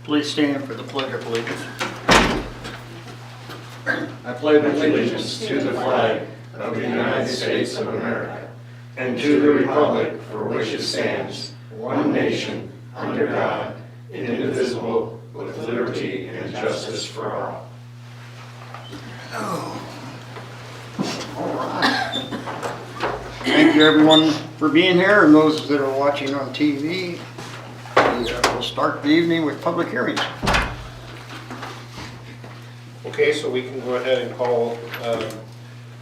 Please stand for the pledge of allegiance. I pledge allegiance to the flag of the United States of America and to the republic for which it stands, one nation, under God, indivisible, with liberty and justice for all. All right. Thank you everyone for being here and those that are watching on TV. We'll start the evening with public hearings. Okay, so we can go ahead and call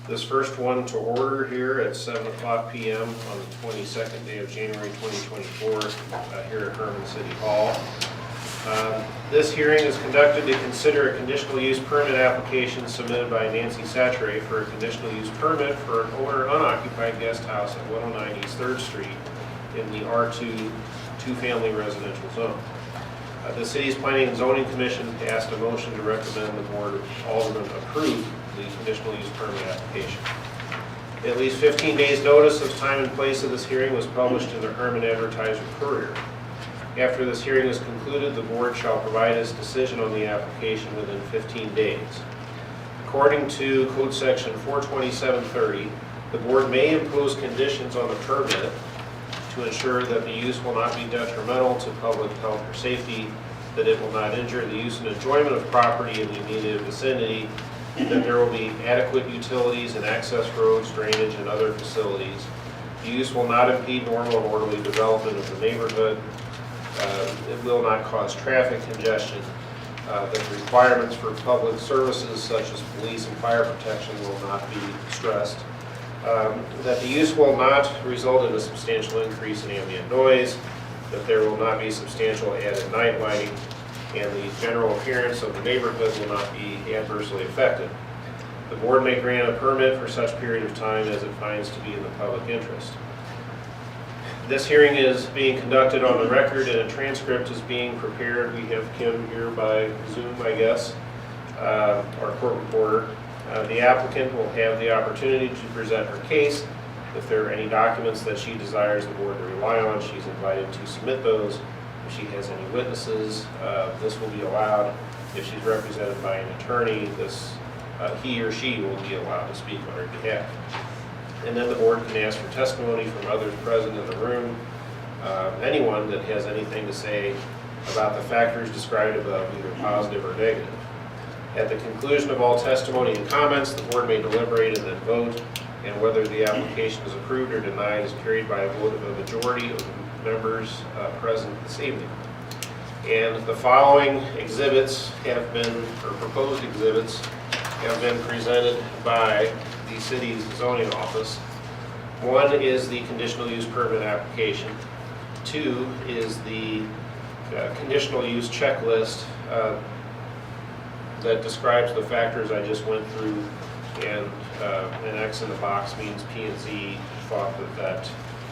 this first one to order here at 7 o'clock p.m. on the 22nd day of January 2024 here at Hermann City Hall. This hearing is conducted to consider a conditional use permit application submitted by Nancy Satray for a conditional use permit for an owner unoccupied guest house at 109 East 3rd Street in the R2 two-family residential zone. The city's Planning and Zoning Commission passed a motion to recommend the Board of Aldermen approve the conditional use permit application. At least 15 days notice of time and place of this hearing was published in the Hermann Advertiser Courier. After this hearing is concluded, the board shall provide its decision on the application within 15 days. According to Code Section 42730, the board may impose conditions on the permit to ensure that the use will not be detrimental to public health or safety, that it will not injure the use and enjoyment of property in the immediate vicinity, that there will be adequate utilities and access roads, drainage, and other facilities. The use will not impede normal and orderly development of the neighborhood. It will not cause traffic congestion. That the requirements for public services such as police and fire protection will not be stressed. That the use will not result in a substantial increase in ambient noise, that there will not be substantial added night lighting, and the general appearance of the neighborhood will not be adversely affected. The board may grant a permit for such period of time as it finds to be in the public interest. This hearing is being conducted on the record and a transcript is being prepared. We have Kim here by Zoom, I guess, our court reporter. The applicant will have the opportunity to present her case. If there are any documents that she desires the board to rely on, she's invited to submit those. If she has any witnesses, this will be allowed. If she's represented by an attorney, he or she will be allowed to speak on her behalf. And then the board can ask for testimony from others present in the room, anyone that has anything to say about the factors described above, either positive or negative. At the conclusion of all testimony and comments, the board may deliberate and then vote, and whether the application is approved or denied is carried by a vote of a majority of the members present this evening. And the following exhibits have been, or proposed exhibits, have been presented by the city's zoning office. One is the conditional use permit application. Two is the conditional use checklist that describes the factors I just went through, and an X in the box means P and Z thought that that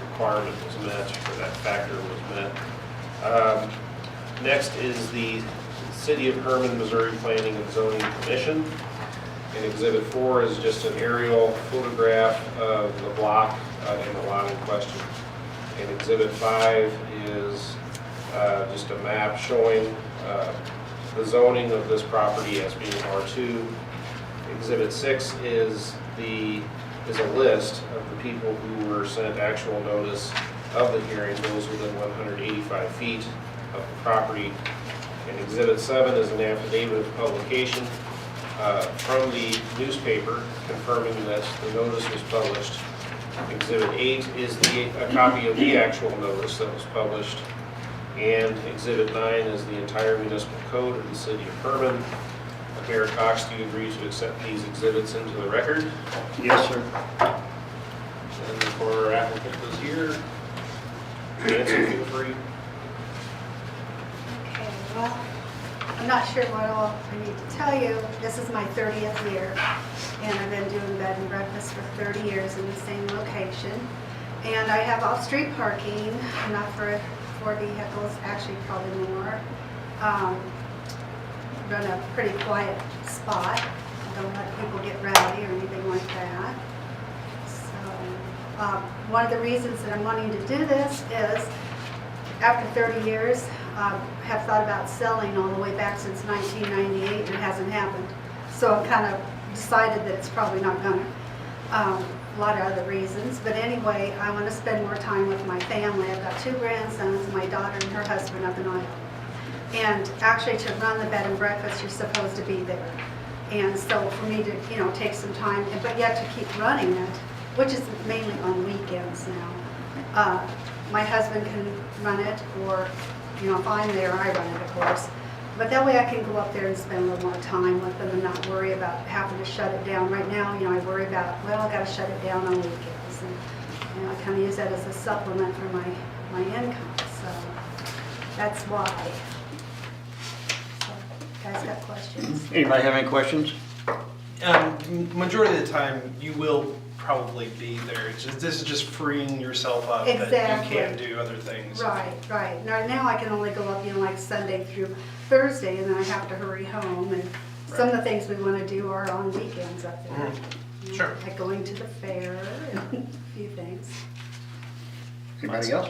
requirement was met, or that factor was met. Next is the City of Hermann, Missouri Planning and Zoning Commission. And Exhibit 4 is just an aerial photograph of the block and the lot in question. And Exhibit 5 is just a map showing the zoning of this property as being R2. Exhibit 6 is a list of the people who were sent actual notice of the hearing, those within 185 feet of the property. And Exhibit 7 is an affidavit of publication from the newspaper confirming that the notice was published. Exhibit 8 is a copy of the actual notice that was published. And Exhibit 9 is the entire municipal code of the city of Hermann. Mayor Cox, do you agree to accept these exhibits into the record? Yes, sir. And the former applicant is here. Nancy, feel free. Okay, well, I'm not sure what all I need to tell you. This is my 30th year, and I've been doing bed and breakfast for 30 years in the same location. And I have off-street parking, not for 4 vehicles, actually probably more. Run a pretty quiet spot. Don't let people get rowdy or anything like that. So one of the reasons that I'm wanting to do this is after 30 years, have thought about selling all the way back since 1998, and it hasn't happened. So I'm kind of decided that it's probably not gonna. A lot of other reasons, but anyway, I want to spend more time with my family. I've got 2 grandsons, my daughter and her husband up in Iowa. And actually, to run the bed and breakfast, you're supposed to be there. And so for me to, take some time, but yet to keep running it, which is mainly on weekends now. My husband can run it, or, if I'm there, I run it, of course. But that way I can go up there and spend a little more time with them and not worry about having to shut it down. Right now, I worry about, well, I got to shut it down on weekends. And, I kind of use that as a supplement for my income. So that's why. So, guys got questions? Anybody have any questions? Majority of the time, you will probably be there. This is just freeing yourself up that Exactly. you can do other things. Right. Now I can only go up, like Sunday through Thursday, and then I have to hurry home. And some of the things we want to do are on weekends up there. Mhm. Sure. Like going to the fair and a few things. Anybody else?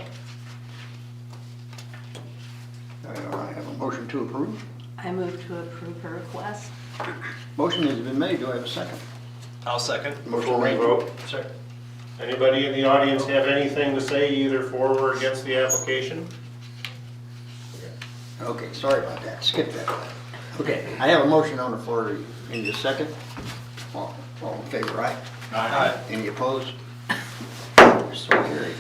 I have a motion to approve. I move to approve her request. Motion has been made. Do I have a second? I'll second. Before we vote, Sure. anybody in the audience have anything to say either for or against the application? Okay, sorry about that. Skip that. Okay, I have a motion on the floor. Any a second? All in favor, right? Aye. Any opposed? So carried.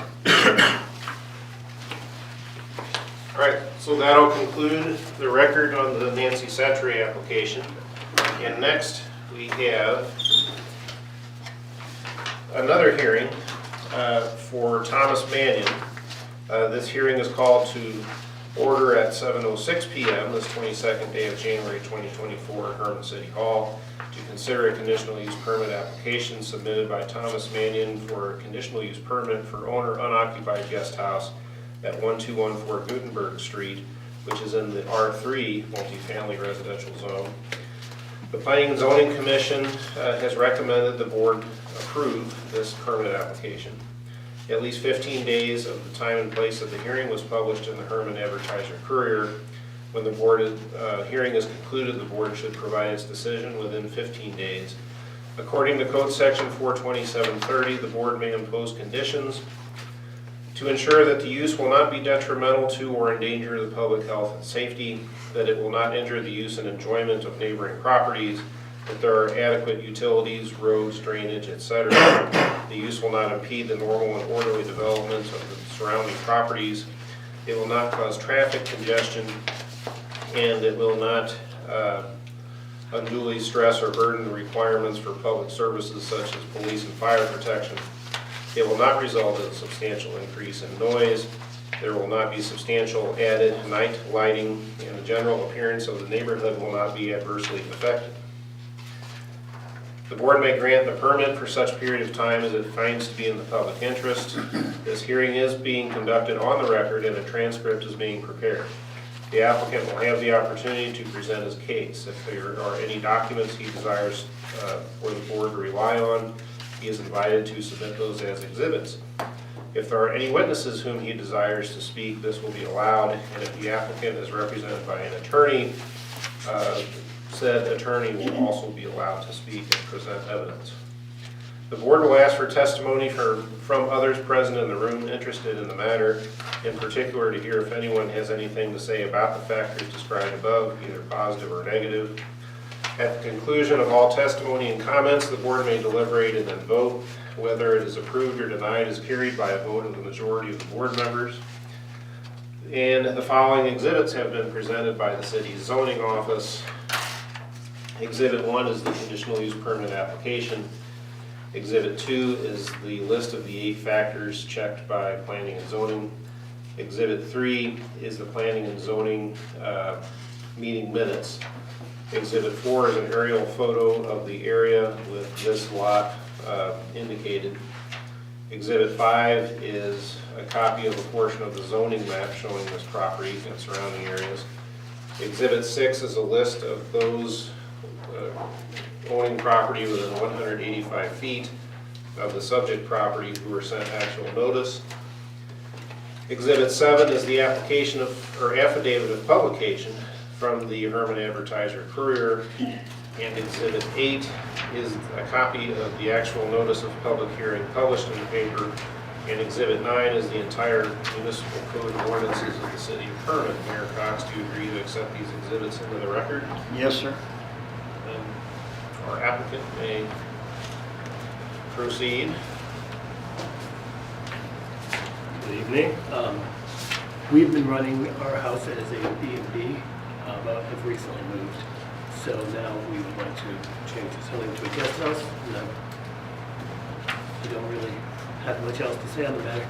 All right, so that'll conclude the record on the Nancy Satray application. And next, we have another hearing for Thomas Mannion. This hearing is called to order at 7:06 p.m. this 22nd day of January 2024 at Hermann City Hall to consider a conditional use permit application submitted by Thomas Mannion for a conditional use permit for owner unoccupied guest house at 1214 Gutenberg Street, which is in the R3 multifamily residential zone. The Planning and Zoning Commission has recommended the board approve this permit application. At least 15 days of the time and place of the hearing was published in the Hermann Advertiser-Courier. When the board hearing is concluded, the board should provide its decision within 15 days. According to Code Section 42730, the board may impose conditions to ensure that the use will not be detrimental to or endanger the public health and safety, that it will not injure the use and enjoyment of neighboring properties, that there are adequate utilities, roads, drainage, etc. The use will not impede the normal and orderly development of the surrounding properties. It will not cause traffic congestion, and it will not unduly stress or burden the requirements for public services such as police and fire protection. It will not result in a substantial increase in noise. There will not be substantial added night lighting, and the general appearance of the neighborhood will not be adversely affected. The board may grant the permit for such period of time as it finds to be in the public interest. This hearing is being conducted on the record and a transcript is being prepared. The applicant will have the opportunity to present his case. If there are any documents he desires for the board to rely on, he is invited to submit those as exhibits. If there are any witnesses whom he desires to speak, this will be allowed, and if the applicant is represented by an attorney, said attorney will also be allowed to speak and present evidence. The board will ask for testimony from others present in the room interested in the matter, in particular to hear if anyone has anything to say about the factors described above, either positive or negative. At the conclusion of all testimony and comments, the board may deliberate and then vote. Whether it is approved or denied is carried by a vote of the majority of the board members. And the following exhibits have been presented by the city's zoning office. Exhibit 1 is the conditional use permit application. Exhibit 2 is the list of the 8 factors checked by planning and zoning. Exhibit 3 is the planning and zoning meeting minutes. Exhibit 4 is an aerial photo of the area with this lot indicated. Exhibit 5 is a copy of a portion of the zoning map showing this property and surrounding areas. Exhibit 6 is a list of those owning property within 185 feet of the subject property who were sent actual notice. Exhibit 7 is the application of, or affidavit of publication from the Hermann Advertiser Courier. And Exhibit 8 is a copy of the actual notice of public hearing published in the paper. And Exhibit 9 is the entire municipal code and ordinances of the city of Hermann. Mayor Cox, do you agree to accept these exhibits into the record? Yes, sir. And our applicant may proceed. Good evening. We've been running our house as a B&B, but have recently moved. So now we would like to change the zoning to a guest house. And I don't really have much else to say on the matter.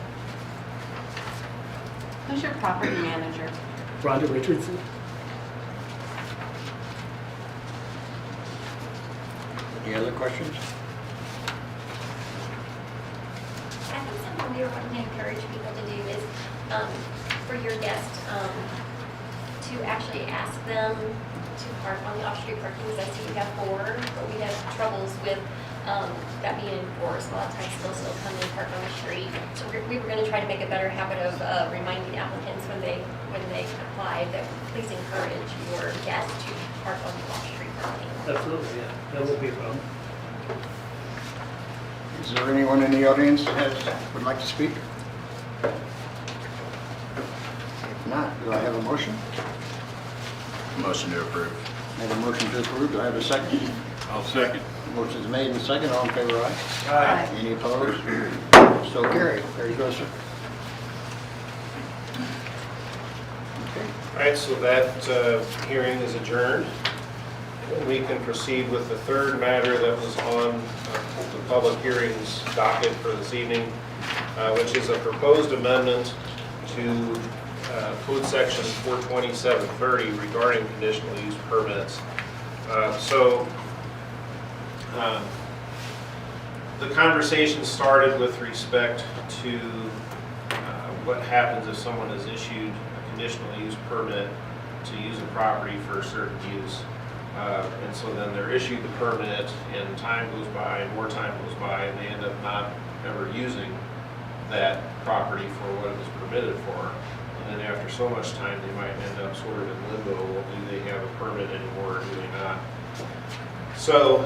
Who's your property manager? Rhonda Richardson? Any other questions? I think something we were wanting to encourage people to do is, for your guests, to actually ask them to park on the off-street parking, because I see you have 4, but we have troubles with that being enforced. A lot of times they'll still come and park on the street. So we were going to try to make a better habit of reminding applicants when they apply that please encourage your guests to park on the off-street parking. Absolutely, yeah. That won't be a problem. Is there anyone in the audience that would like to speak? If not, do I have a motion? Motion to approve. I have a motion to approve. Do I have a second? I'll second. Motion's made and second. All in favor, aye? Aye. Any opposed? So carried. There you go, sir. Okay. All right, so that hearing is adjourned. We can proceed with the third matter that was on the public hearings docket for this evening, which is a proposed amendment to Code Section 42730 regarding conditional use permits. The conversation started with respect to what happens if someone has issued a conditional use permit to use a property for a certain use. And so then they're issued the permit and time goes by and more time goes by and they end up not ever using that property for what it was permitted for. And then after so much time, they might end up sort of in limbo. Well, do they have a permit anymore or do they not? So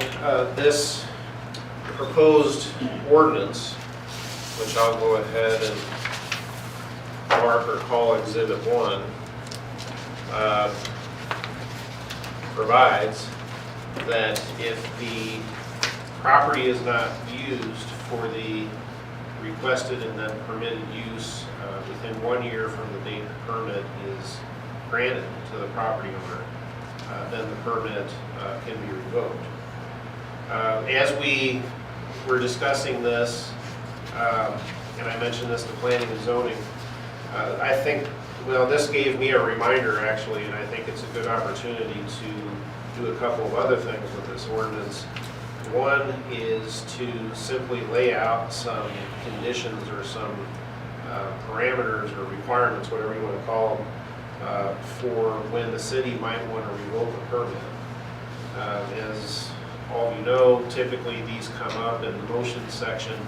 this proposed ordinance, which I'll go ahead and mark or call Exhibit 1, provides that if the property is not used for the requested and then permitted use within 1 year from the date the permit is granted to the property owner, then the permit can be revoked. As we were discussing this, and I mentioned this to planning and zoning, I think, well, this gave me a reminder actually, and I think it's a good opportunity to do a couple of other things with this ordinance. One is to simply lay out some conditions or some parameters or requirements, whatever you want to call them, for when the city might want to revoke a permit. As all of you know, typically these come up in the motion section,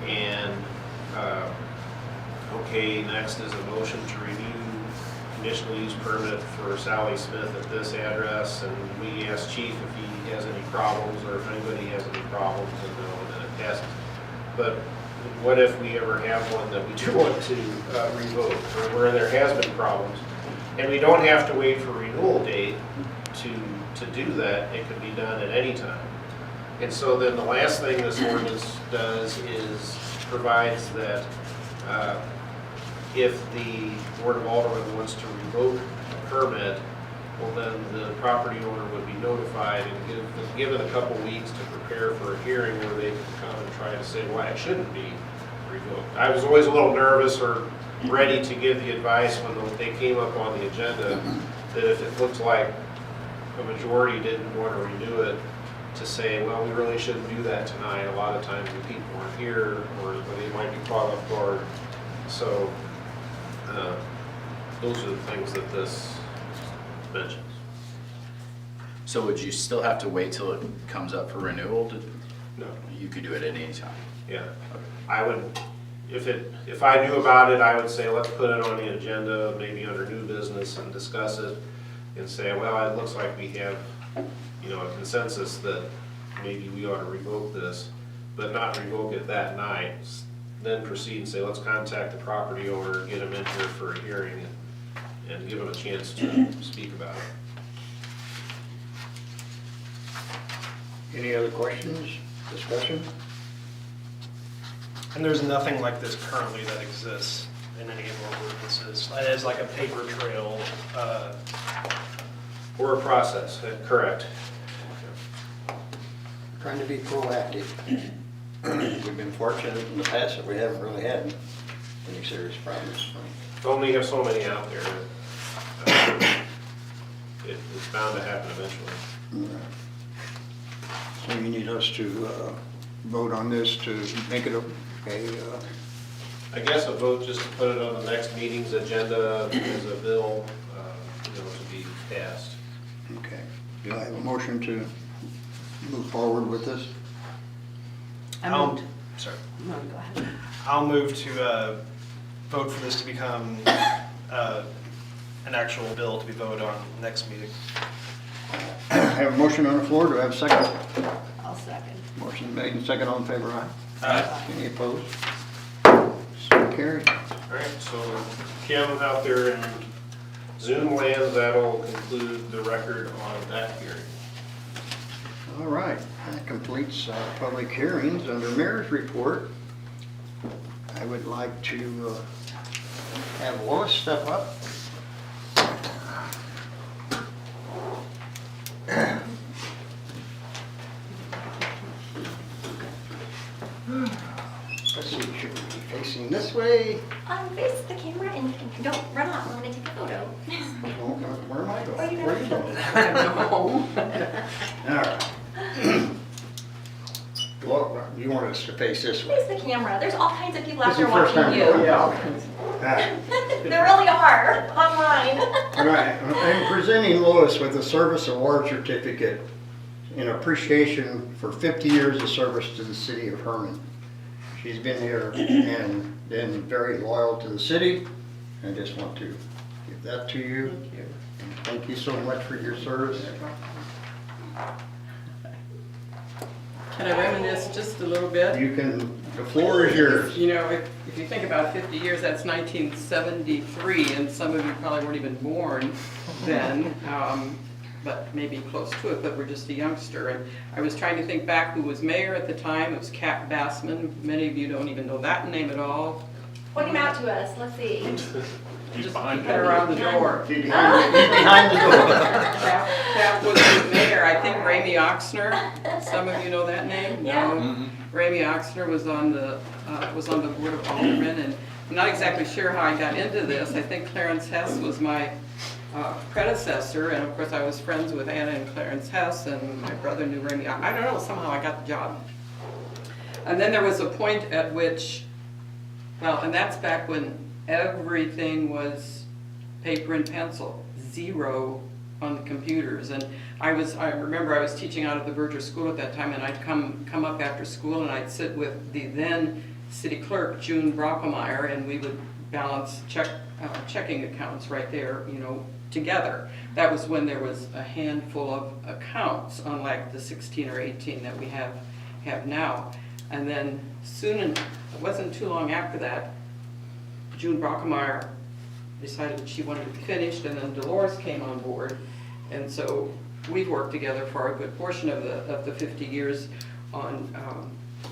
and okay, next is a motion to renew conditional use permit for Sally Smith at this address, and we ask Chief if he has any problems or if anybody has any problems, and then it passes. But what if we ever have one that we do want to revoke, or where there has been problems, and we don't have to wait for renewal date to do that, it can be done at any time. And so then the last thing this ordinance does is provides that if the Board of Aldermen wants to revoke a permit, well then the property owner would be notified and given a couple weeks to prepare for a hearing where they can come and try to say why it shouldn't be revoked. I was always a little nervous or ready to give the advice when they came up on the agenda that if it looked like a majority didn't want to renew it, to say, well, we really shouldn't do that tonight. A lot of times the people aren't here or they might be caught off guard. So those are the things that this mentions. So would you still have to wait till it comes up for renewal? No. You could do it at any time. Yeah, I would, if I knew about it, I would say, let's put it on the agenda, maybe under new business and discuss it and say, well, it looks like we have, a consensus that maybe we ought to revoke this, but not revoke it that night. Then proceed and say, let's contact the property owner, get him in here for a hearing and give him a chance to speak about it. Any other questions, discussion? And there's nothing like this currently that exists in any of our ordinances. It is like a paper trail. Or a process, correct. Trying to be proactive. We've been fortunate in the past that we haven't really had any serious problems. Only have so many out there. It's bound to happen eventually. So you need us to vote on this to make it a I guess a vote just to put it on the next meeting's agenda as a bill, to be passed. okay. Do I have a motion to move forward with this? Sorry. No, go ahead. I'll move to vote for this to become an actual bill to be voted on next meeting. I have a motion on the floor. Do I have a second? I'll second. Motion made and second. All in favor, aye? Aye. Any opposed? So carried. All right, so Kim out there in Zoom land, that'll conclude the record on that hearing. All right, that completes public hearings. Under Mayor's report, I would like to have Lois step up. Let's see, should we be facing this way? Face the camera and don't run off. I'm gonna take a photo. Where am I going? Where you Where are you going? All right. Well, you want us to face this way? Face the camera. There's all kinds of people This out is there the first watching time. you. Oh, yeah. There really are online. All right, I'm presenting Lois with a service award certificate in appreciation for 50 years of service to the city of Hermann. She's been here and been very loyal to the city. I just want to give that to you. Thank you. And thank you so much for your service. Can I reminisce just a little bit? You can, the floor is yours. You know, if you think about 50 years, that's 1973, and some of you probably weren't even born then, but maybe close to it, but we're just a youngster. And I was trying to think back who was mayor at the time. It was Cap Bassman. Many of you don't even know that name at all. Point him out to us. Let's see. Just keep it around the door. He's behind the door. Cap was the mayor. I think Ramey Oxner. Some of you know that name? Yeah. No. Ramey Oxner was on the board of aldermen, and I'm not exactly sure how I got into this. I think Clarence Hess was my predecessor, and of course I was friends with Anna and Clarence Hess, and my brother knew Ramey. I don't know, somehow I got the job. And then there was a point at which, well, and that's back when everything was paper and pencil, zero on the computers. And I remember I was teaching out of the Berger School at that time, and I'd come up after school and I'd sit with the then city clerk, June Brockemeyer, and we would balance checking accounts right there, together. That was when there was a handful of accounts, unlike the 16 or 18 that we have now. And then it wasn't too long after that, June Brockemeyer decided that she wanted to be finished, and then Dolores came on board. And so we've worked together for a good portion of the 50 years on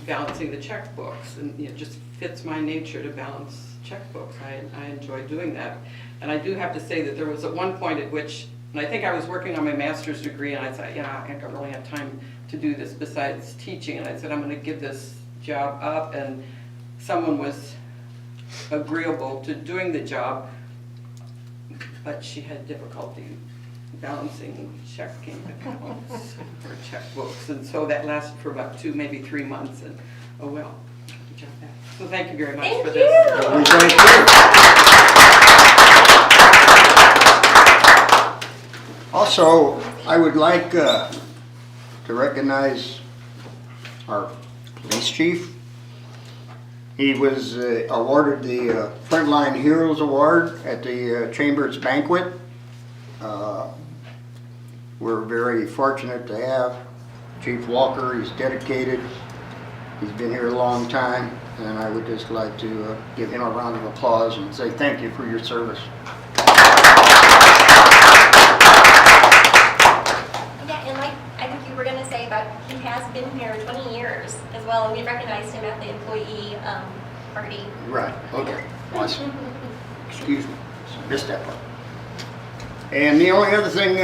balancing the checkbooks. And it just fits my nature to balance checkbooks. I enjoy doing that. And I do have to say that there was at one point at which, and I think I was working on my master's degree, and I said, I don't really have time to do this besides teaching. And I said, I'm going to give this job up. And someone was agreeable to doing the job, but she had difficulty balancing checking accounts or checkbooks. And so that lasted for about 2, maybe 3 months. And oh well, good job back. So thank you very much for this. We thank you. Also, I would like to recognize our police chief. He was awarded the Frontline Heroes Award at the Chamber's banquet. We're very fortunate to have Chief Walker. He's dedicated. He's been here a long time, and I would just like to give him a round of applause and say thank you for your service. Yeah, and like I think you were going to say about he has been here 20 years as well, and we recognized him at the employee party. Right, okay. Awesome. Excuse me, missed that part. And the only other thing,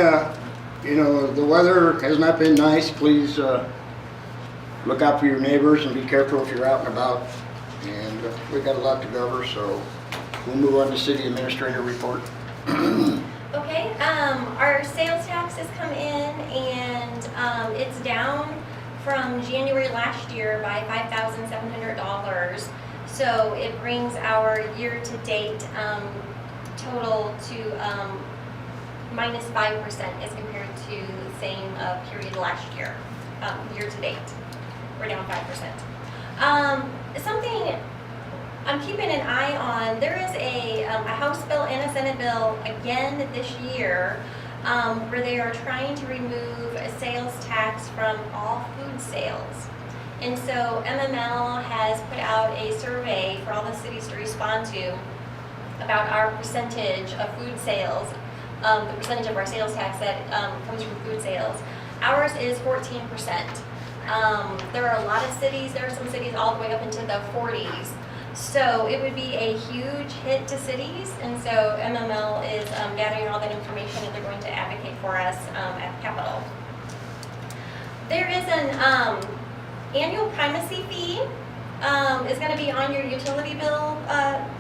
you know, the weather has not been nice. Please look out for your neighbors and be careful if you're out and about. And we've got a lot to cover, so we'll move on to city administrator report. Okay, our sales tax has come in and it's down from January last year by $5,700. So it brings our year-to-date total to minus 5% as compared to the same period last year, year-to-date. We're down 5%. Something I'm keeping an eye on, there is a House bill and a Senate bill again this year where they are trying to remove a sales tax from all food sales. And so MML has put out a survey for all the cities to respond to about our percentage of food sales, the percentage of our sales tax that comes from food sales. Ours is 14%. There are a lot of cities, there are some cities all the way up into the 40s. So it would be a huge hit to cities, and so MML is gathering all that information and they're going to advocate for us at Capitol. There is an annual primacy fee is going to be on your utility bill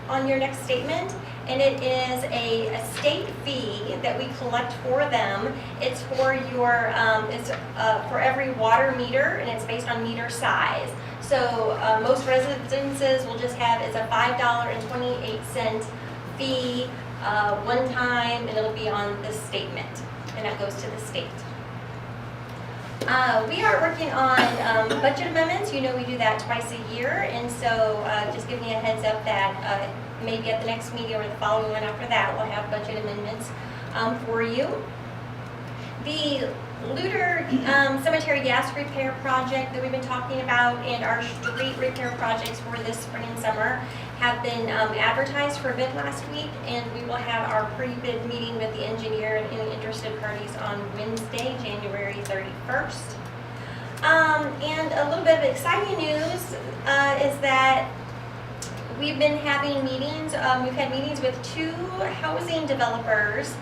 on your next statement, and it is a state fee that we collect for them. It's for your for every water meter, and it's based on meter size. So most residences will just have it's a $5.28 fee one time, and it'll be on this statement, and that goes to the state. We are working on budget amendments. You know we do that twice a year, and so just give me a heads up that maybe at the next meeting or the following one after that, we'll have budget amendments for you. The Luter Cemetery gas repair project that we've been talking about and our street repair projects for this spring and summer have been advertised for bid last week, and we will have our pre-bid meeting with the engineer and any interested parties on Wednesday, January 31st. And a little bit of exciting news is that we've been having meetings. We've had meetings with 2 housing developers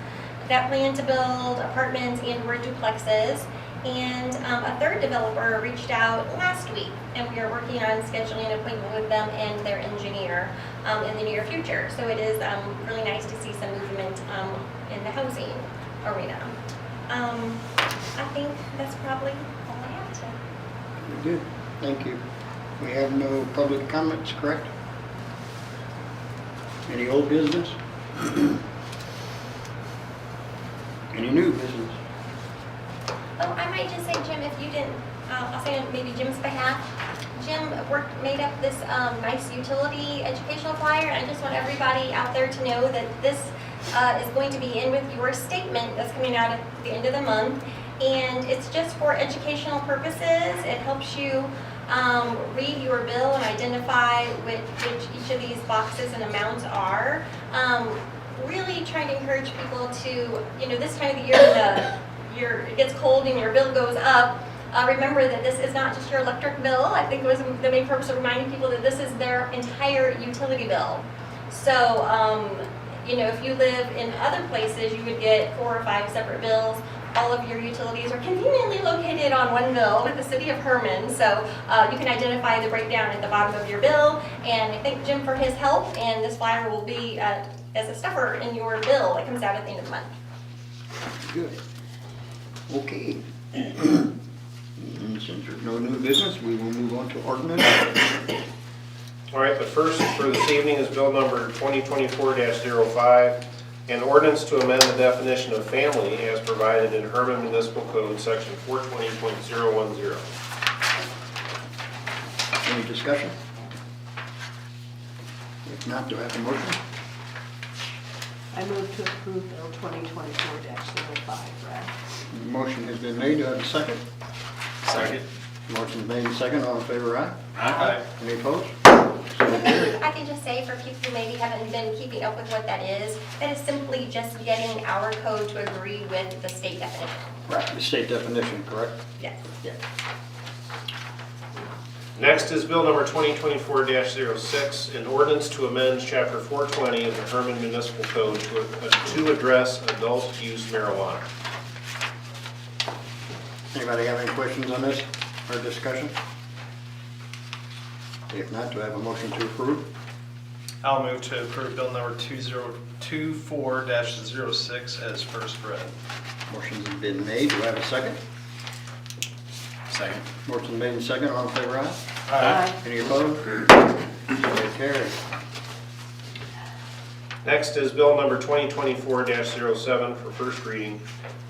that plan to build apartments and or duplexes, and a third developer reached out last week, and we are working on scheduling an appointment with them and their engineer in the near future. So it is really nice to see some movement in the housing arena. I think that's probably all I have to. Very good, thank you. We have no public comments, correct? Any old business? Any new business? Oh, I might just say, Jim, if you didn't, I'll say on maybe Jim's behalf, Jim made up this nice utility educational flyer, and I just want everybody out there to know that this is going to be in with your statement that's coming out at the end of the month, and it's just for educational purposes. It helps you read your bill and identify which each of these boxes and amounts are. Really trying to encourage people to, you know, this time of the year it gets cold and your bill goes up, remember that this is not just your electric bill. I think it was the main purpose of reminding people that this is their entire utility bill. So, you know, if you live in other places, you would get 4 or 5 separate bills. All of your utilities are conveniently located on one bill with the city of Hermann, so you can identify the breakdown at the bottom of your bill. And I thank Jim for his help, and this flyer will be as a stuffer in your bill that comes out at the end of the month. Good. Okay. And since there's no new business, we will move on to ordinance. All right, the first for this evening is bill number 2024-05, an ordinance to amend the definition of family as provided in Hermann Municipal Code, section 420.010. Any discussion? If not, do I have a motion? I move to approve Bill 2024-05, Brad. Motion has been made, do I have a second? Second. Motion made and second, all in favor, aye? Aye. Any opposed? So carried. I can just say for people who maybe haven't been keeping up with what that is simply just getting our code to agree with the state definition. Right, the state definition, correct? Yes. Yeah. Next is bill number 2024-06, an ordinance to amend chapter 420 of the Hermann Municipal Code to address adult use marijuana. Anybody have any questions on this or discussion? If not, do I have a motion to approve? I'll move to approve bill number 2024-06 as first read. Motion's been made, do I have a second? Second. Motion made and second, all in favor, aye? Aye. Any opposed? So carried. Next is bill number 2024-07 for first reading,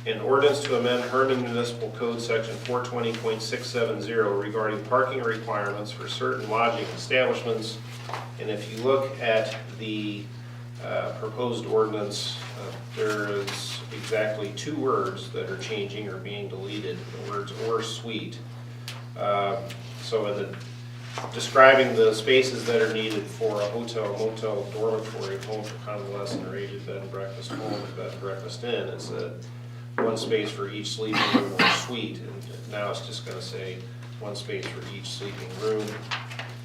an ordinance to amend Hermann Municipal Code section 420.670 regarding parking requirements for certain lodging establishments. And if you look at the proposed ordinance, there is exactly 2 words that are changing or being deleted, the words "or suite." So in the describing the spaces that are needed for a hotel, motel, dormitory, home for convalescent or aged bed and breakfast, home and bed and breakfast inn, it's a 1 space for each sleeping room or suite. And now it's just going to say 1 space for each sleeping room.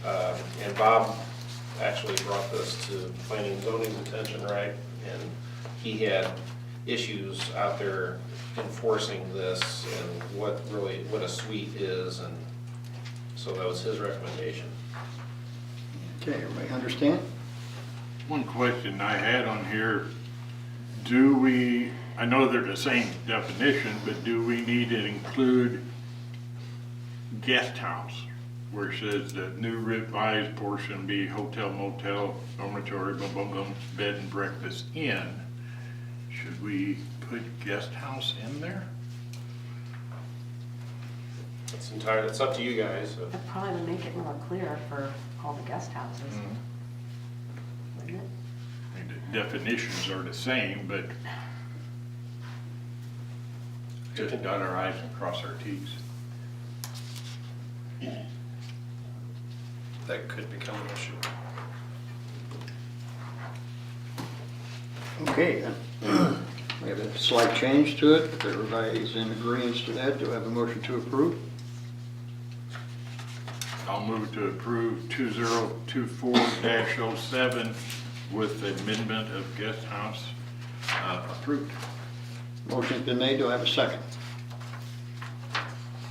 And Bob actually brought this to planning and zoning's attention, right? And he had issues out there enforcing this and what a suite is, and so that was his recommendation. Okay, everybody understand? One question I had on here, I know they're the same definition, but do we need to include guest house? Where it says the new revised portion be hotel, motel, dormitory, boom, boom, boom, bed and breakfast inn. Should we put guest house in there? It's up to you guys. That probably would make it more clear for all the guest houses, wouldn't it? I mean, the definitions are the same, but just dot our i's and cross our t's. That could become an issue. Okay, then. We have a slight change to it. If everybody's in agreement to that, do I have a motion to approve? I'll move to approve 2024-07 with the amendment of guest house approved. Motion's been made, do I have a second?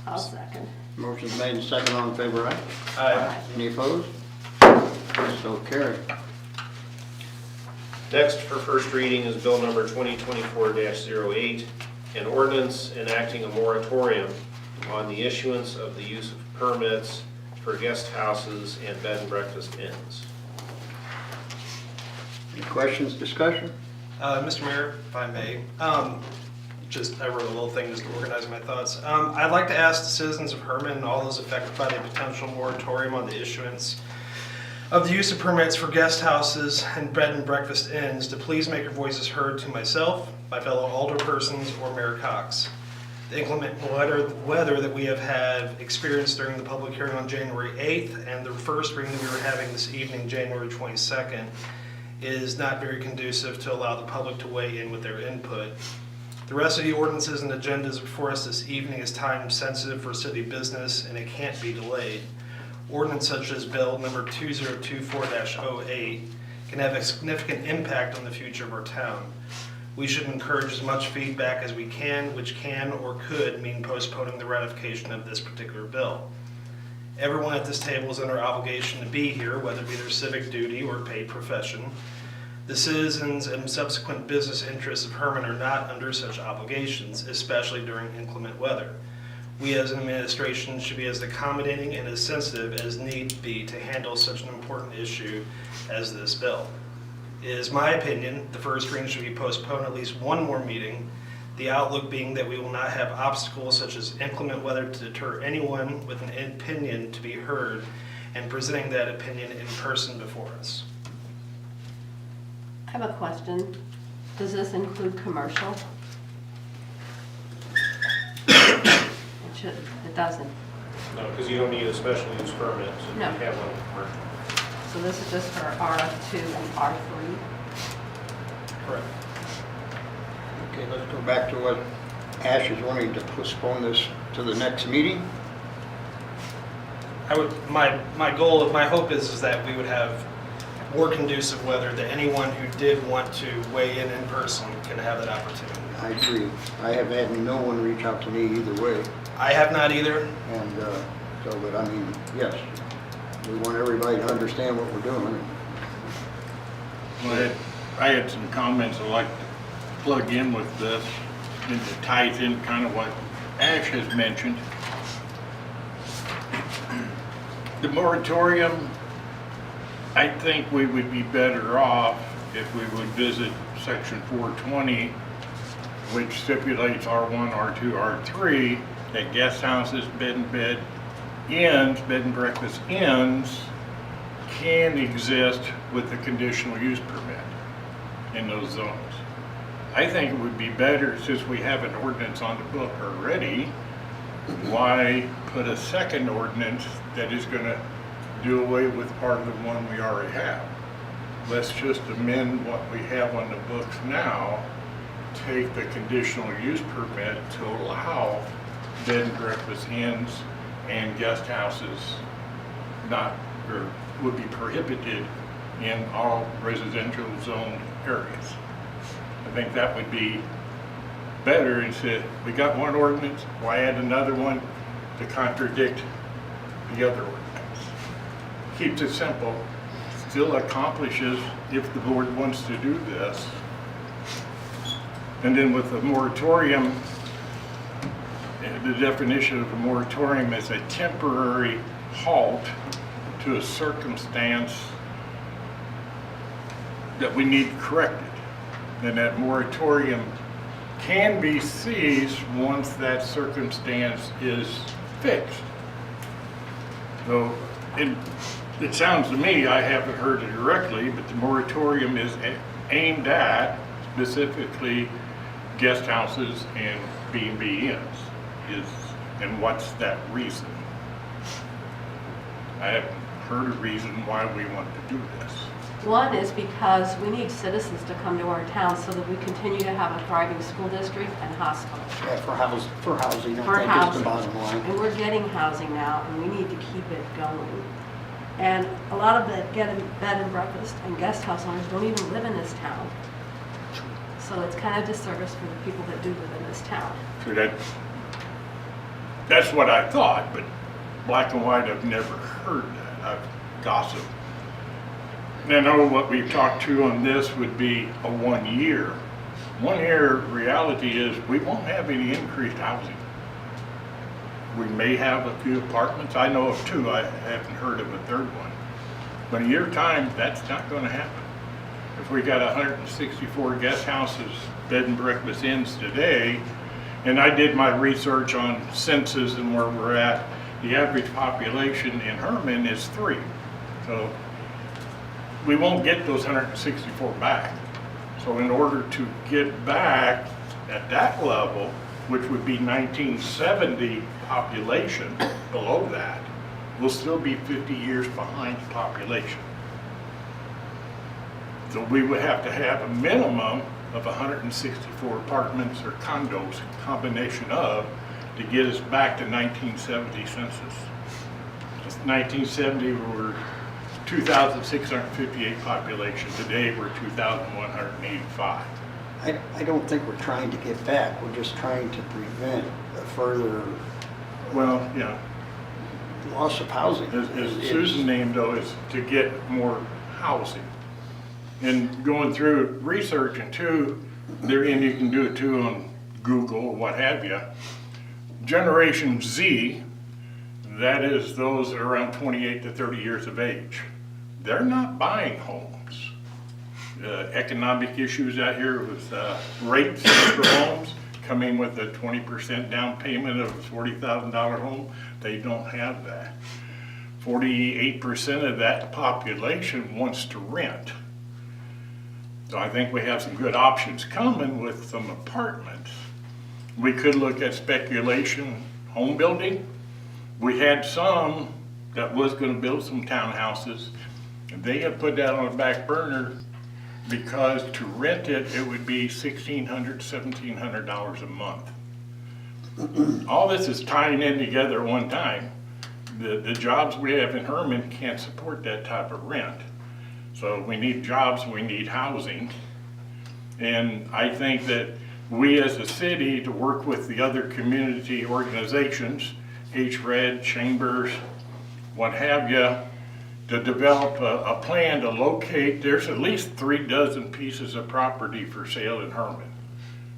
I'll second. Motion's made and second, all in favor, aye? Aye. Any opposed? So carried. Next for first reading is bill number 2024-08, an ordinance enacting a moratorium on the issuance of the use of permits for guest houses and bed and breakfast inns. Any questions, discussion? Mr. Mayor, if I may, I wrote a little thing just to organize my thoughts. I'd like to ask the citizens of Hermann and all those affected by the potential moratorium on the issuance of the use of permits for guest houses and bed and breakfast inns to please make your voices heard to myself, my fellow alderpersons, or Mayor Cox. The inclement weather that we have had experienced during the public hearing on January 8th and the first reading that we were having this evening, January 22nd, is not very conducive to allow the public to weigh in with their input. The rest of the ordinances and agendas before us this evening is time sensitive for city business and it can't be delayed. Ordinance such as bill number 2024-08 can have a significant impact on the future of our town. We should encourage as much feedback as we can, which can or could mean postponing the ratification of this particular bill. Everyone at this table is under obligation to be here, whether it be their civic duty or paid profession. The citizens and subsequent business interests of Hermann are not under such obligations, especially during inclement weather. We as an administration should be as accommodating and as sensitive as need be to handle such an important issue as this bill. It is my opinion the first reading should be postponed at least 1 more meeting, the outlook being that we will not have obstacles such as inclement weather to deter anyone with an opinion to be heard and presenting that opinion in person before us. I have a question. Does this include commercial? It doesn't. No, because you don't need a special use permit, so you No. have one for commercial. So this is just for R2 and R3? Correct. Okay, let's go back to what Ash is wanting to postpone this to the next meeting. My goal, my hope is that we would have more conducive weather, that anyone who did want to weigh in person can have that opportunity. I agree. I have had no one reach out to me either way. I have not either. And so, but I mean, yes, we want everybody to understand what we're doing. Well, I had some comments I'd like to plug in with this, and it ties in kind of what Ash has mentioned. The moratorium, I think we would be better off if we would visit section 420, which stipulates R1, R2, R3, that guest houses, bed and breakfast inns can exist with the conditional use permit in those zones. I think it would be better, since we have an ordinance on the book already, why put a second ordinance that is going to do away with part of the one we already have? Let's just amend what we have on the books now, take the conditional use permit to allow bed and breakfast inns and guest houses not, or would be prohibited in all residential zone areas. I think that would be better instead, we got one ordinance, why add another one to contradict the other ordinance? Keeps it simple, still accomplishes, if the board wants to do this. And then with the moratorium, the definition of a moratorium is a temporary halt to a circumstance that we need corrected. And that moratorium can be ceased once that circumstance is fixed. So it sounds to me, I haven't heard it directly, but the moratorium is aimed at specifically guest houses and B&B inns. And what's that reason? I haven't heard a reason why we want to do this. One is because we need citizens to come to our town so that we continue to have a thriving school district and hospital. Yeah, for housing, For I think is housing. the bottom line. And we're getting housing now, and we need to keep it going. And a lot of the bed and breakfast and guest house owners don't even live in this town. So it's kind of disservice for the people that do live in this town. So that's what I thought, but black and white, I've never heard that. I've gossiped. And I know what we've talked to on this would be a 1 year. 1 year reality is we won't have any increased housing. We may have a few apartments. I know of 2. I haven't heard of a 3rd one. But in a year's time, that's not going to happen. If we got 164 guest houses, bed and breakfast inns today, and I did my research on census and where we're at, the average population in Hermann is 3. So we won't get those 164 back. So in order to get back at that level, which would be 1970 population, below that, we'll still be 50 years behind population. So we would have to have a minimum of 164 apartments or condos, a combination of, to get us back to 1970 census. 1970, we were 2,658 population. Today, we're 2,185. I don't think we're trying to get back. We're just trying to prevent a further Well, yeah, loss of housing. as Susan named though, is to get more housing. And going through researching too, there, and you can do it too on Google or what have you. Generation Z, that is those that are around 28 to 30 years of age. They're not buying homes. Economic issues out here with rates for homes, coming with a 20% down payment of a $40,000 home, they don't have that. 48% of that population wants to rent. So I think we have some good options coming with some apartments. We could look at speculation home building. We had some that was gonna build some townhouses. They have put that on the back burner because to rent it, it would be $1,600, $1,700 a month. All this is tying in together at one time. The jobs we have in Hermann can't support that type of rent. So we need jobs, we need housing. And I think that we as a city to work with the other community organizations, HRED, chambers, what have you, to develop a plan to locate, there's at least 36 pieces of property for sale in Hermann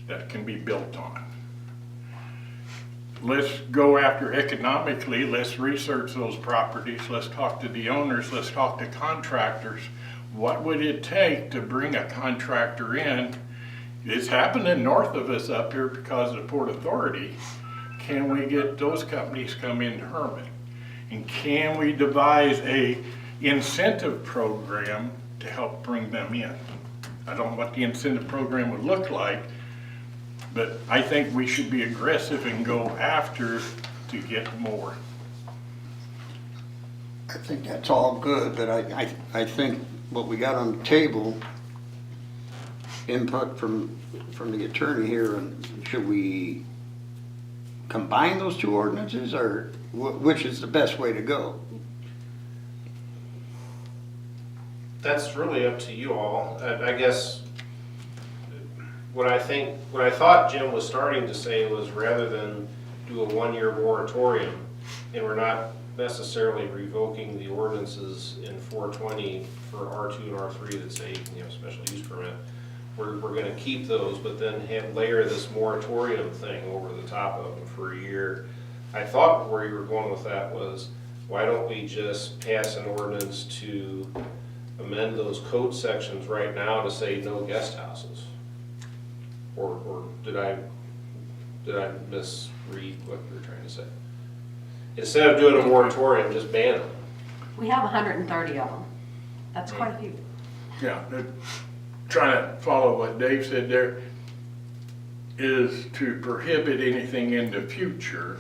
that can be built on. Let's go after economically, let's research those properties, let's talk to the owners, let's talk to contractors. What would it take to bring a contractor in? It's happening north of us up here because of the Port Authority. Can we get those companies come into Hermann? And can we devise a incentive program to help bring them in? I don't know what the incentive program would look like, but I think we should be aggressive and go after to get more. I think that's all good, but I think what we got on the table, input from the attorney here, and should we combine those two ordinances, or which is the best way to go? That's really up to you all. I guess what I thought Jim was starting to say was rather than do a 1-year moratorium, and we're not necessarily revoking the ordinances in 420 for R2 and R3 that say, special use permit. We're gonna keep those, but then layer this moratorium thing over the top of them for a year. I thought where you were going with that was, why don't we just pass an ordinance to amend those code sections right now to say no guest houses? Or did I misread what you were trying to say? Instead of doing a moratorium, just ban them. We have 130 of them. That's quite a few. Yeah, trying to follow what Dave said there, is to prohibit anything in the future.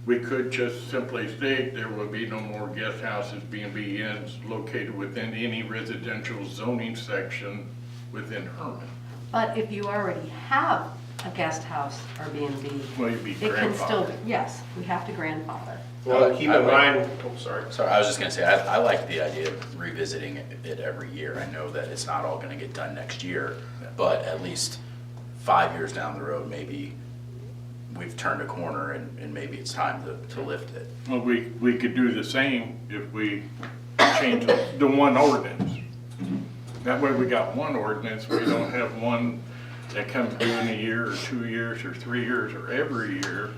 We could just simply state there will be no more guest houses, B&B inns located within any residential zoning section within Hermann. But if you already have a guest house or B&B, Well, you'd be it can still, grandfathered. yes, we have to grandfather. Well, keep in mind, sorry. Sorry, I was just gonna say, I like the idea of revisiting it every year. I know that it's not all gonna get done next year, but at least 5 years down the road, maybe we've turned a corner and maybe it's time to lift it. Well, we could do the same if we change the one ordinance. That way we got one ordinance, we don't have one that comes due in a year or 2 years or 3 years or every year.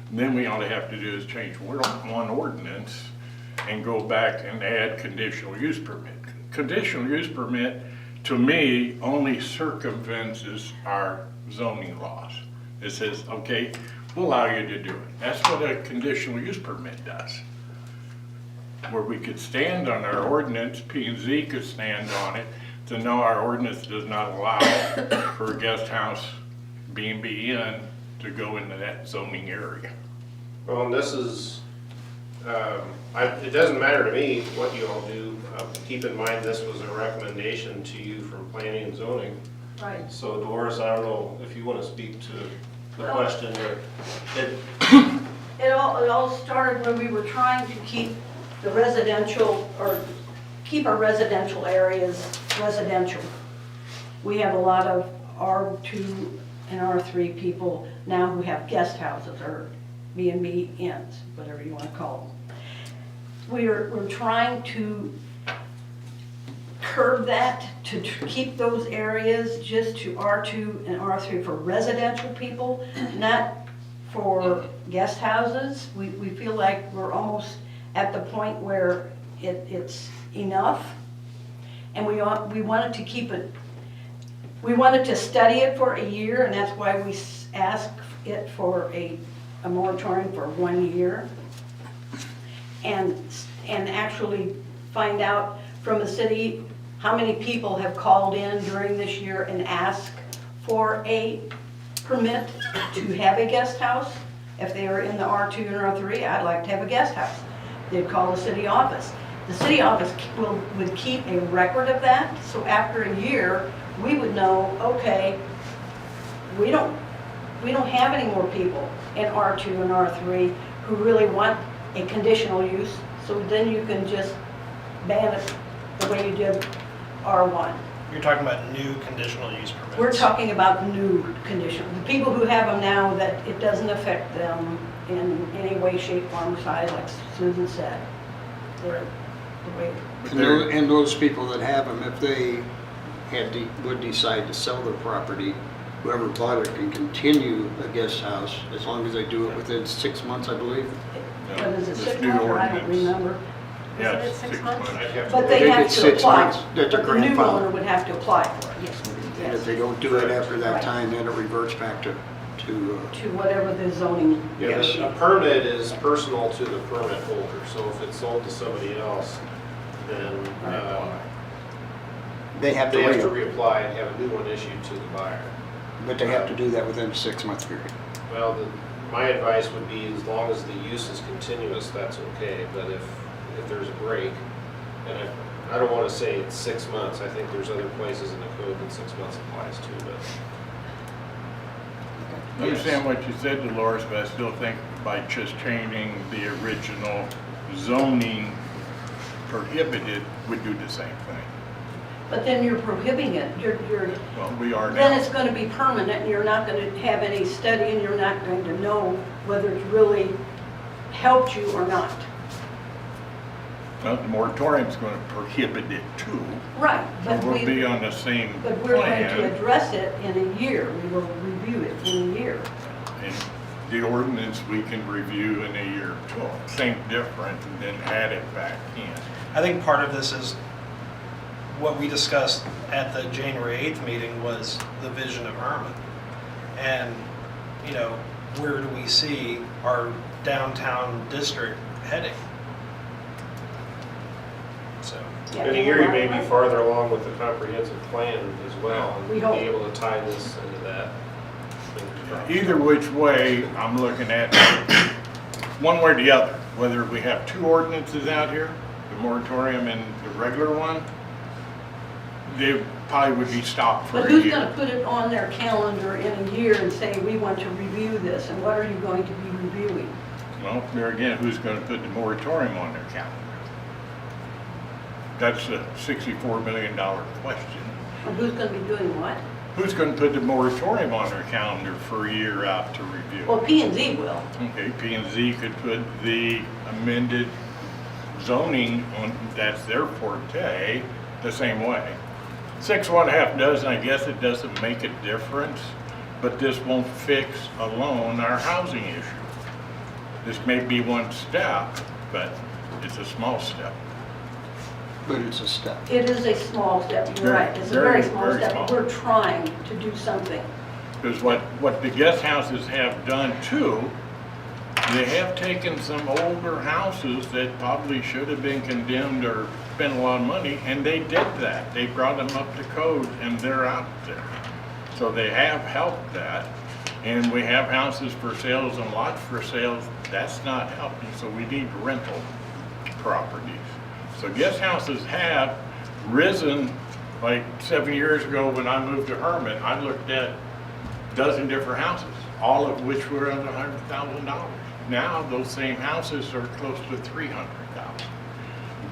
And then we all they have to do is change one ordinance and go back and add conditional use permit. Conditional use permit, to me, only circumvents our zoning laws. It says, okay, we'll allow you to do it. That's what a conditional use permit does. Where we could stand on our ordinance, P&Z could stand on it, to know our ordinance does not allow for a guest house, B&B Inn, to go into that zoning area. Well, and this is, it doesn't matter to me what you all do. Keep in mind, this was a recommendation to you from planning and zoning. Right. So Doris, I don't know if you want to speak to the question or, It all started when we were trying to keep the residential, or keep our residential areas residential. We have a lot of R2 and R3 people now who have guest houses or B&B inns, whatever you want to call them. We're trying to curb that, to keep those areas just to R2 and R3 for residential people, not for guest houses. We feel like we're almost at the point where it's enough, and we wanted to keep it, we wanted to study it for a year, and that's why we asked it for a moratorium for 1 year, and actually find out from the city how many people have called in during this year and asked for a permit to have a guest house? If they are in the R2 and R3, I'd like to have a guest house. They'd call the city office. The city office would keep a record of that, so after a year, we would know, okay, we don't have any more people in R2 and R3 who really want a conditional use, so then you can just ban it the way you did R1. You're talking about new conditional use permits. We're talking about new conditions. The people who have them now, that it doesn't affect them in any way, shape, form, or size, like Susan said. They're the way. And those people that have them, if they would decide to sell their property, whoever bought it can continue a guest house as long as they do it within 6 months, I believe. What is it, This 6 new months, or I don't ordinance. remember. Yeah, Is it it's 6 months? I'd have to But look. they They have get to 6 apply. months that they're But the new grandfathered. owner would have to apply for it, yes. And if they don't do it after that time, then it reverts back to To whatever the zoning. Yeah, Yes. a permit is personal to the permit holder, so if it's sold to somebody else, then they have to they have to wait. reapply and have a new one issued to the buyer. But they have to do that within a 6-month period. Well, my advice would be, as long as the use is continuous, that's okay, but if there's a break, and I don't want to say it's 6 months, I think there's other places in the code that 6 months applies to, but. I understand what you said, Dolores, but I still think by just changing the original zoning prohibited would do the same thing. But then you're prohibiting it. You're, Well, we are then now. it's going to be permanent, and you're not going to have any study, and you're not going to know whether it's really helped you or not. Well, the moratorium's going to prohibit it too, Right, so but we'll be we, on the same but we're going to plan. address it in a year. We will review it in a year. And the ordinance we can review in a year or two, same difference, and then add it back in. I think part of this is what we discussed at the January 8th meeting was the vision of Hermann. And, you know, where do we see our downtown district heading? So, Yeah, In a year, you may be farther along with the comprehensive plan as well, and We be hope. able to tie this into that. Either which way, I'm looking at one way or the other, whether we have two ordinances out here, the moratorium and the regular one, they probably would be stopped for But a who's going to year. put it on their calendar in a year and say, we want to review this, and what are you going to be reviewing? Well, there again, who's going to put the moratorium on their calendar? That's a $64 million question. And who's going to be doing what? Who's going to put the moratorium on their calendar for a year out to review? Well, P&Z will. Okay, P&Z could put the amended zoning on, that's their forte, the same way. 6 1/2 dozen, I guess it doesn't make a difference, but this won't fix alone our housing issue. This may be one step, but it's a small step. But it's a step. It is a small step, you're Very, right. It's a very very, small very step. small. We're trying to do something. Because what the guest houses have done too, they have taken some older houses that probably should have been condemned or spent a lot of money, and they did that. They brought them up to code, and they're out there. So they have helped that. And we have houses for sales and lots for sales. That's not helping, so we need rental properties. So guest houses have risen, like 7 years ago when I moved to Hermann, I looked at a dozen different houses, all of which were under $100,000. Now, those same houses are close to $300,000.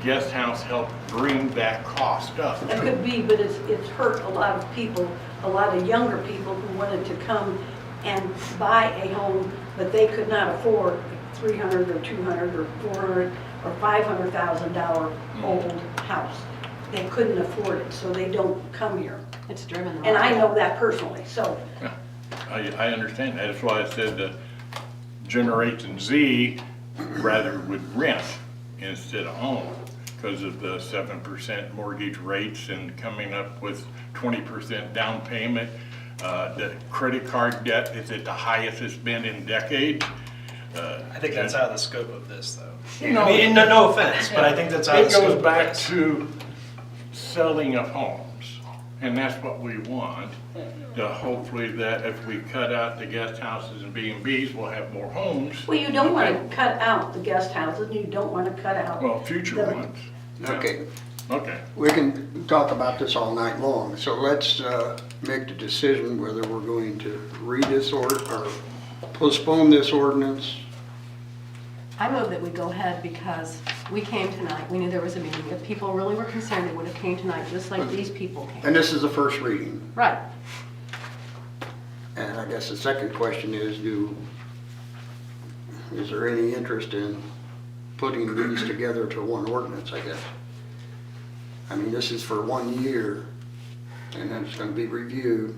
Guest house helped bring that cost up. It could be, but it's hurt a lot of people, a lot of younger people who wanted to come and buy a home, but they could not afford $300,000 or $200,000 or $400,000 or $500,000 old house. They couldn't afford it, so they don't come here. It's driven them. And I know that personally, so. Yeah, I understand that. That's why I said that Generation Z rather would rent instead of own because of the 7% mortgage rates and coming up with 20% down payment. The credit card debt is at the highest it's been in decades. I think that's out of the scope of this, though. You know, I mean, no offense, but I think that's out of It the scope goes of back this. to selling of homes. And that's what we want, to hopefully that if we cut out the guest houses and B&Bs, we'll have more homes. Well, you don't want to cut out the guest houses, and you don't want to cut out. Well, future the- ones. Yeah. Okay, Okay. we can talk about this all night long, so let's make the decision whether we're going to read this or postpone this ordinance. I move that we go ahead because we came tonight, we knew there was a meeting. If people really were concerned, they would have came tonight, just like these people came. And this is the first reading. Right. And I guess the second question is, is there any interest in putting these together to one ordinance, I guess? I mean, this is for 1 year, and then it's gonna be reviewed.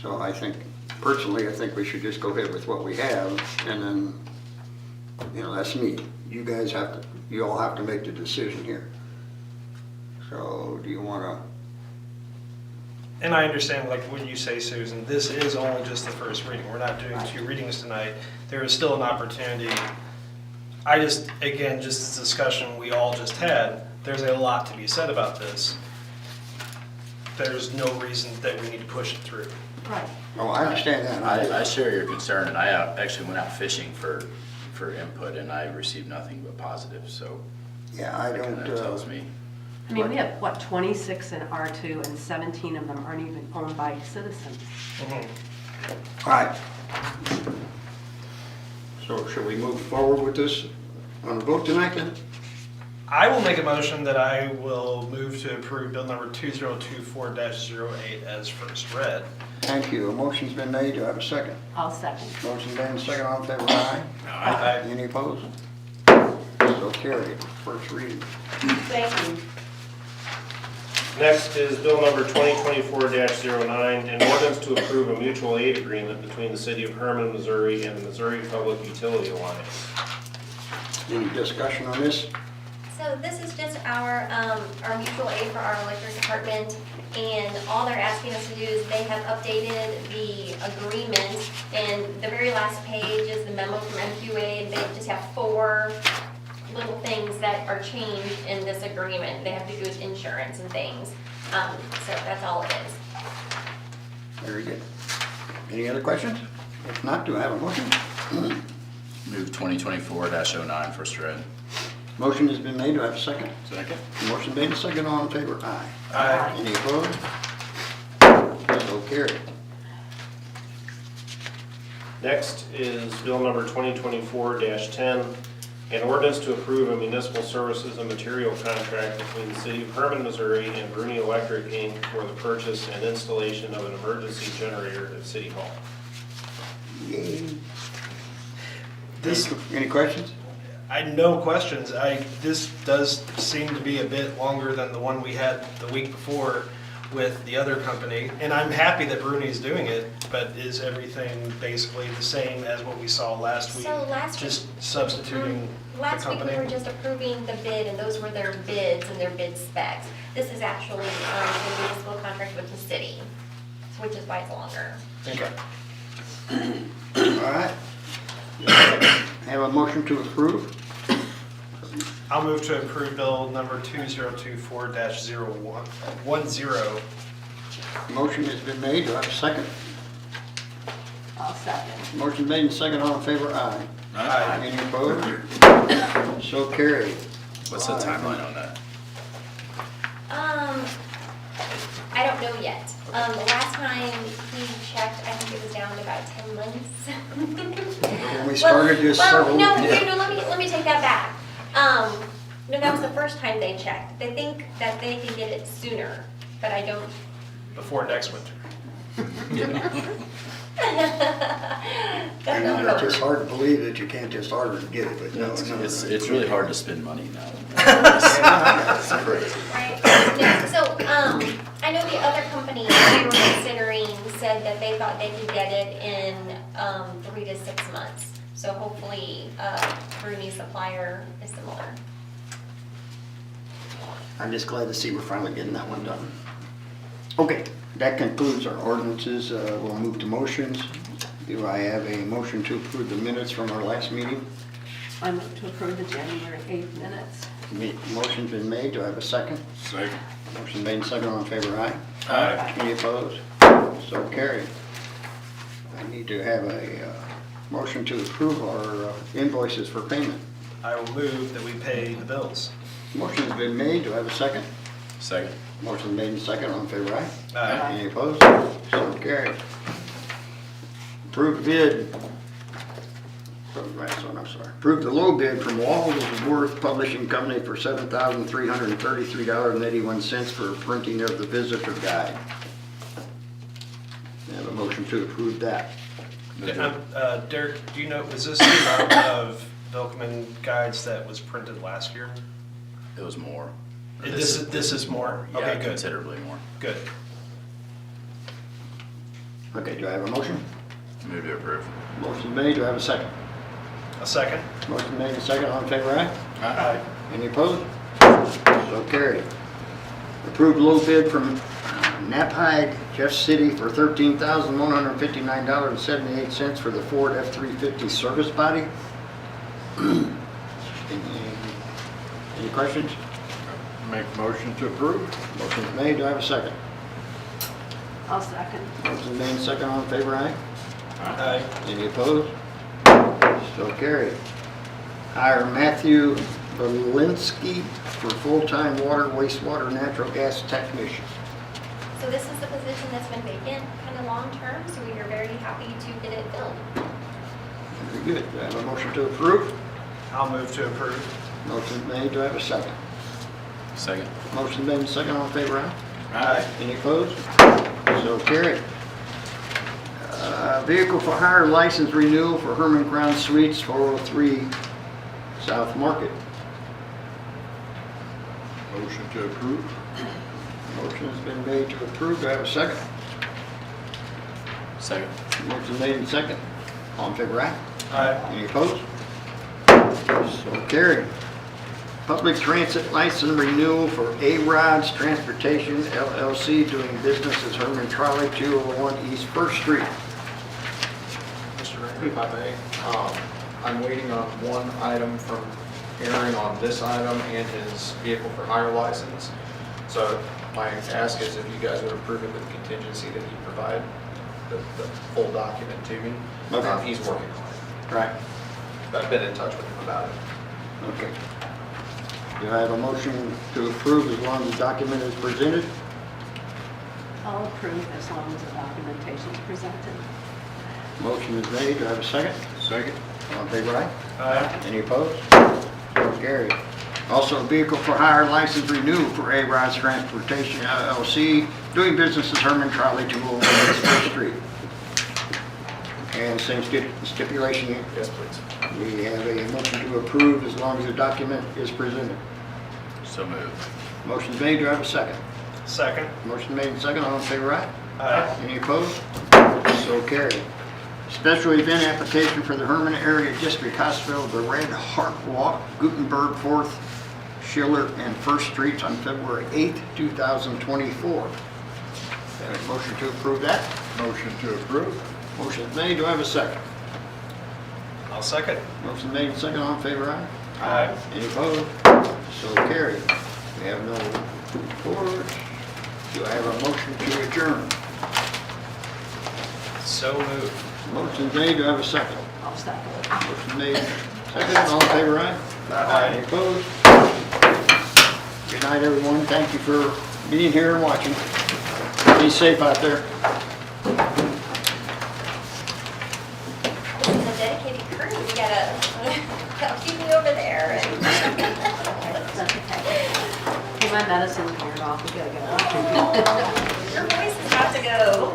So I think, personally, I think we should just go ahead with what we have, and then, that's me. You guys you all have to make the decision here. So, do you wanna? And I understand, like when you say, Susan, this is only just the first reading. We're not doing 2 readings tonight. There is still an opportunity. Just this discussion we all just had, there's a lot to be said about this. There's no reason that we need to push it through. Right. Oh, I understand that. I share your concern, and I actually went out fishing for input, and I received nothing but positive, so Yeah, I that don't, kind of tells me. I mean, we have, 26 in R2 and 17 of them aren't even owned by citizens. all right. So should we move forward with this on a vote tonight then? I will make a motion that I will move to approve bill number 2024-08 as first read. Thank you. A motion's been made. Do I have a second? I'll second. Motion made, second, all in favor, aye. Aye. Any opposed? So carried. First reading. Thank you. Next is bill number 2024-09, an ordinance to approve a mutual aid agreement between the city of Hermann, Missouri and the Missouri Public Utility Alliance. Any discussion on this? So this is just our mutual aid for our electric department, and all they're asking us to do is they have updated the agreement, and the very last page is the memo from MQA, and they just have 4 little things that are changed in this agreement. They have to do with insurance and things, so that's all it is. Very good. Any other questions? If not, do I have a motion? Move 2024-09 first read. Motion has been made. Do I have a second? Second. Motion made, second, all in favor, aye. Aye. Any opposed? So carried. Next is bill number 2024-10, an ordinance to approve a municipal services and material contract between the city of Hermann, Missouri and Bruni Electric, Inc. for the purchase and installation of an emergency generator at City Hall. Yay. This, Any questions? no questions. This does seem to be a bit longer than the one we had the week before with the other company. And I'm happy that Bruni's doing it, but is everything basically the same as what we saw last week? So last week- Just substituting the Last week, we company? were just approving the bid, and those were their bids and their bid specs. This is actually the municipal contract with the city, which is why it's longer. Okay. All right. Have a motion to approve? I'll move to approve bill number 2024-10. Motion has been made. Do I have a second? I'll second. Motion made and second, all in favor, aye. Aye. Any opposed? So carried. What's the timeline on that? I don't know yet. The last time he checked, I think it was down to about 10 months. When we started this several. No, yeah. let me take that back. No, that was the first time they checked. They think that they can get it sooner, but I don't. Before next winter. I know, it's just hard to believe that you can't just order and get it, but no. It's really hard to spend money now. It's crazy. Right. Yeah, so, I know the other company we were considering said that they thought they could get it in 3 to 6 months. So hopefully, Bruni's supplier is similar. I'm just glad to see we're finally getting that one done. Okay, that concludes our ordinances. We'll move to motions. Do I have a motion to approve the minutes from our last meeting? I move to approve the January 8th minutes. Motion's been made. Do I have a second? Second. Motion made, second, all in favor, aye? Aye. Any opposed? So carried. I need to have a motion to approve our invoices for payment. I will move that we pay the bills. Motion's been made, do I have a second? Second. Motion made and second, all in favor, aye? Aye. Any opposed? So carried. Approved bid. Last one, I'm sorry. Approved the low bid from Waldsworth Publishing Company for $7,333.81 for printing of the visitor guide. I have a motion to approve that. Derek, do you know, was this the amount of Vilkman guides that was printed last year? It was more. This is more? Yeah, Okay, good, considerably more. good. Okay, do I have a motion? Move to approve. Motion made, do I have a second? A second? Motion made and second, all in favor, aye? Aye. Any opposed? So carried. Approved low bid from Napide, Jeff City for $13,159.78 for the Ford F-350 service body. Any questions? Make motion to approve? Motion's made, do I have a second? I'll second. Motion made, second, all in favor, aye? Aye. Any opposed? So carried. Hire Matthew Belinsky for full-time water, wastewater, natural gas technician. So this is the position that's been vacant kind of long-term, so we are very happy to get it filled. Very good. Do I have a motion to approve? I'll move to approve. Motion made, do I have a second? Second. Motion made, second, all in favor, aye? Aye. Any opposed? So carried. Vehicle for hire license renewal for Hermann Crown Suites, 403 South Market. Motion to approve? Motion has been made to approve. Do I have a second? Second. Motion made and second. All in favor, aye? Aye. Any opposed? So carried. Public transit license renewal for A-Rods Transportation LLC doing business as Herman Trolley, 201 East First Street. Mr. Mayor, if I may, I'm waiting on one item from Aaron on this item and his vehicle for hire license. So my ask is if you guys would approve it with the contingency that he provide the full document to me. Okay. He's working on it. Right. I've been in touch with him about it. Okay. Do I have a motion to approve as long as the document is presented? I'll approve as long as the documentation is presented. Motion is made. Do I have a second? Second. All in favor, aye? Aye. Any opposed? So carried. Also, vehicle for hire license renewal for A-Rods Transportation LLC, doing business as Herman Trolley, 201 East First Street. And same stipulation, Yes, please. we have a motion to approve as long as the document is presented. So moved. Motion's made. Do I have a second? Second? Motion made and second. All in favor, aye? Aye. Any opposed? So carried. Special event application for the Herman Area District Hospital, the Red Heart Walk, Gutenberg 4th, Schiller, and 1st Streets on February 8th, 2024. Have a motion to approve that? Motion to approve? Motion is made. Do I have a second? I'll second. Motion made and second. All in favor, aye? Aye. Any opposed? So carried. We have no reports. Do I have a motion to adjourn? So moved. Motion made. Do I have a second? I'll second. Motion made. Second. All in favor, aye? Aye. Any opposed? Good night, everyone. Thank you for being here and watching. Be safe out there. This is a dedicated crew, we gotta keep me over there. That's okay. Get my medicine cleared off, we gotta go. Your voice is about to go.